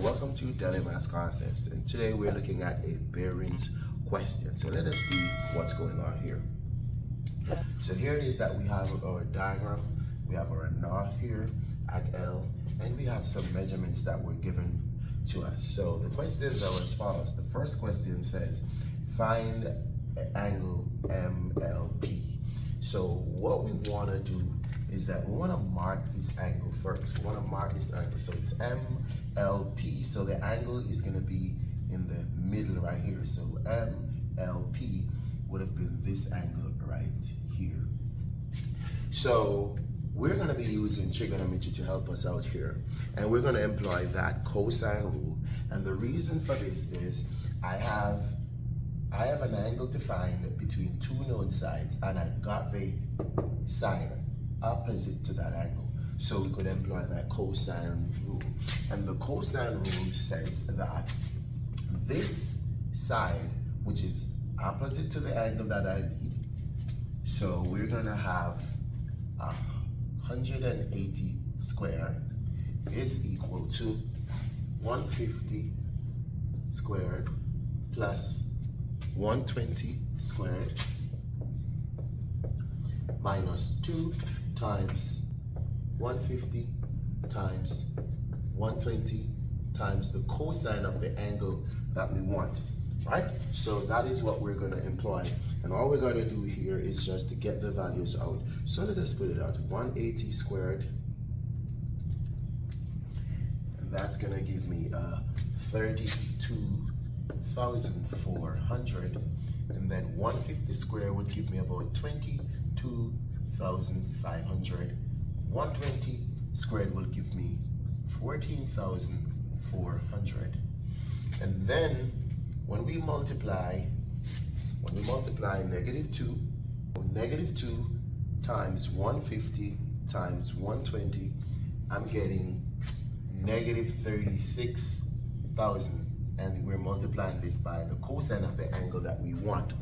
welcome to DellyMaths Concepts, and today we're looking at a bearings question. So let us see what's going on here. So here it is that we have our diagram. We have our north here at L, and we have some measurements that were given to us. So the questions are as follows. The first question says, find angle MLP. So what we want to do is that we want to mark this angle first. We want to mark this angle. So it's MLP. So the angle is going to be in the middle right here. So MLP would have been this angle right here. So we're going to be using trigonometry to help us out here. And we're going to employ that cosine rule. And the reason for this is I have an angle to find between two known sides, and I got the side opposite to that angle. So we could employ that cosine rule. And the cosine rule says that this side, which is opposite to the angle that I need, so we're gonna have 180 squared is equal to 150 squared plus 120 squared minus 2 times 150 times 120 times the cosine of the angle that we want, right? So that is what we're going to employ, and all we got to do here is just to get the values out. So let us put it out. 180 squared, and that's going to give me 32,400, and then 150 squared would give me about 22,500. 120 squared will give me 14,400. And then when we multiply negative 2 times 150 times 120, I'm getting negative 36,000. And we're multiplying this by the cosine of the angle that we want.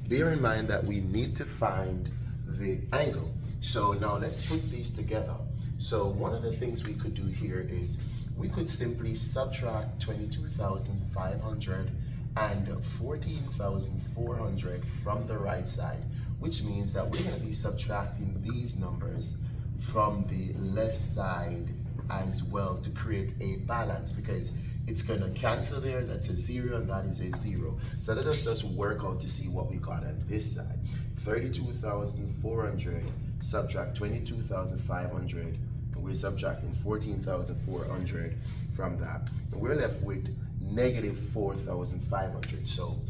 Bear in mind that we need to find the angle. So now let's put these together. So one of the things we could do here is we could simply subtract 22,500 and 14,400 from the right side, which means that we're going to be subtracting these numbers from the left side as well to create a balance, because it's going to cancel there. That's a 0 and that is a 0. So let us just work out to see what we got on this side. 32,400 subtract 22,500, and we're subtracting 14,400 from that, and we're left with negative 4,500. So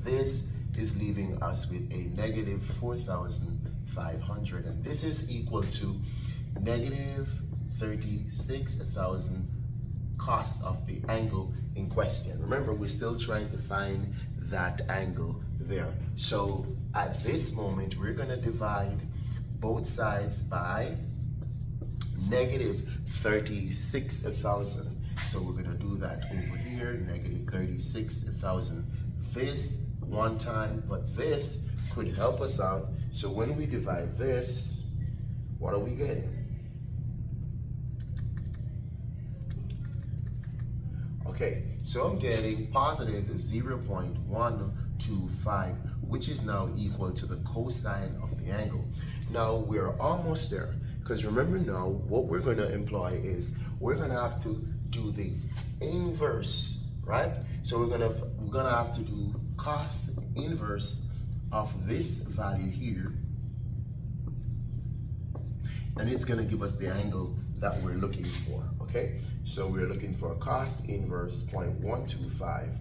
this is leaving us with a negative 4,500, and this is equal to negative 36,000 cost of the angle in question. Remember, we're still trying to find that angle there. So at this moment, we're going to divide both sides by negative 36,000. So we're going to do that over here, negative 36,000. This one time, but this could help us out. So when we divide this, what are we getting? Okay, so I'm getting positive 0.125, which is now equal to the cosine of the angle. Now we're almost there, because remember now what we're going to employ is we're going to have to do the inverse, right? So we're going to have to do cos inverse of this value here, and it's going to give us the angle that we're looking for. Okay, so we're looking for cos inverse 0.125,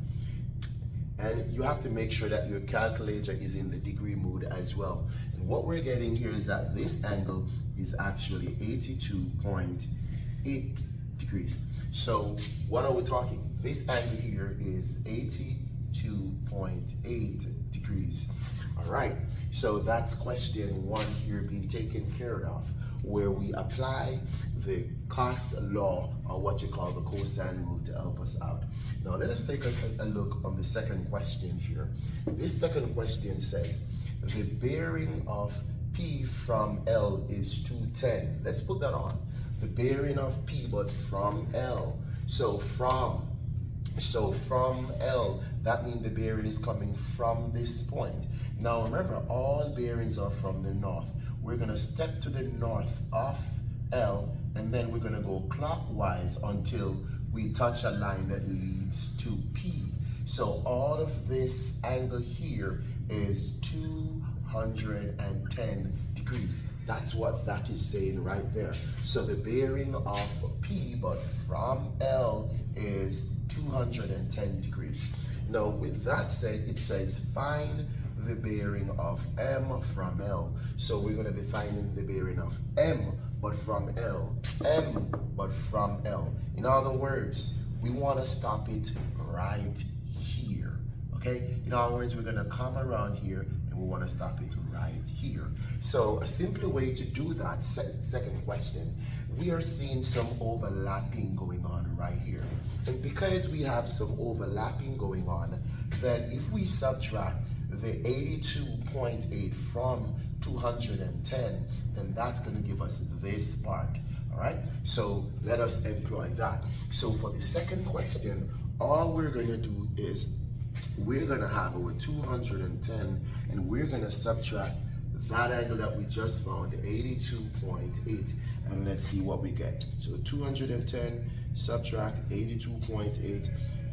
and you have to make sure that your calculator is in the degree mode as well. And what we're getting here is that this angle is actually 82.8 degrees. So what are we talking? This angle here is 82.8 degrees. All right, so that's question 1 here being taken care of, where we apply the cos law, or what you call the cosine rule, to help us out. Now let us take a look on the second question here. This second question says the bearing of P from L is 210. Let's put that on. The bearing of P but from L. So from L, that means the bearing is coming from this point. Now remember, all bearings are from the north. We're going to step to the north of L, and then we're going to go clockwise until we touch a line that leads to P. So all of this angle here is 210 degrees. That's what that is saying right there. So the bearing of P, but from L, is 210 degrees. Now with that said, it says find the bearing of M from L. So we're going to be finding the bearing of M, but from L. M, but from L. In other words, we want to stop it right here. Okay? In other words, we're going to come around here and we want to stop it right here. So a simple way to do that, second question, we are seeing some overlapping going on right here. And because we have some overlapping going on, then if we subtract the 82.8 from 210, then that's going to give us this part. All right, so let us employ that. So for the second question, all we're going to do is we're going to have our 210 and we're going to subtract that angle that we just found, 82.8, and let's see what we get. So 210 subtract 82.8,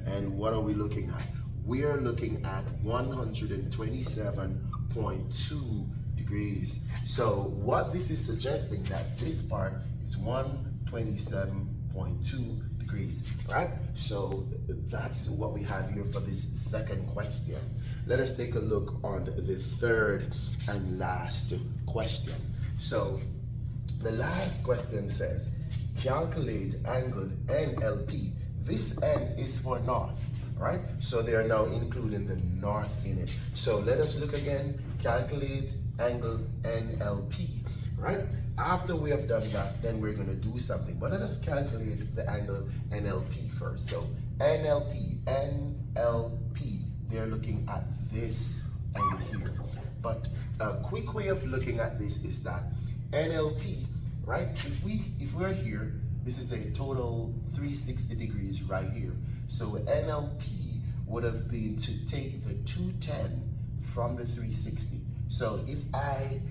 and what are we looking at? We are looking at 127.2 degrees. So what this is suggesting, that this part is 127.2 degrees, right? So that's what we have here for this second question. Let us take a look on the third and last question. So the last question says, calculate angle NLP. This N is for north, right? So they are now including the north in it. So let us look again, calculate angle NLP, right? After we have done that, then we're going to do something. But let us calculate the angle NLP first. So NLP, they're looking at this angle here. But a quick way of looking at this is that NLP, right? If we're here, this is a total 360 degrees right here. So NLP would have been to take the 210 from the 360. So if I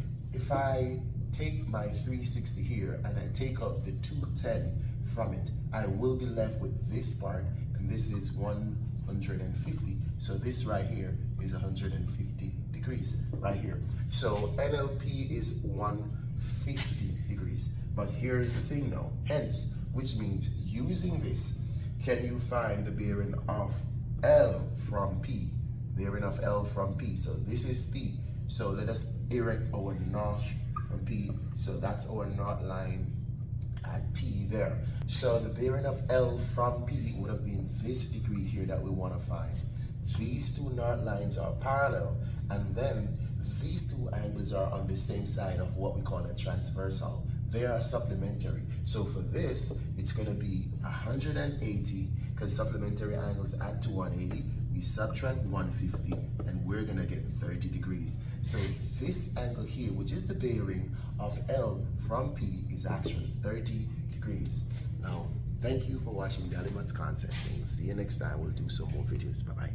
take my 360 here and I take out the 210 from it, I will be left with this part, and this is 150. So this right here is 150 degrees right here. So NLP is 150 degrees. But here's the thing now, hence, which means using this, can you find the bearing of L from P? Bearing of L from P. So this is P. So let us erect our north from P. So that's our north line at P there. So the bearing of L from P would have been this degree here that we want to find. These two north lines are parallel, and then these two angles are on the same side of what we call a transversal. They are supplementary. So for this, it's going to be 180, because supplementary angles add to 180. We subtract 150, and we're going to get 30 degrees. So this angle here, which is the bearing of L from P, is actually 30 degrees. Now, thank you for watching DellyMaths Concepts, and we'll see you next time. We'll do some more videos. Bye-bye.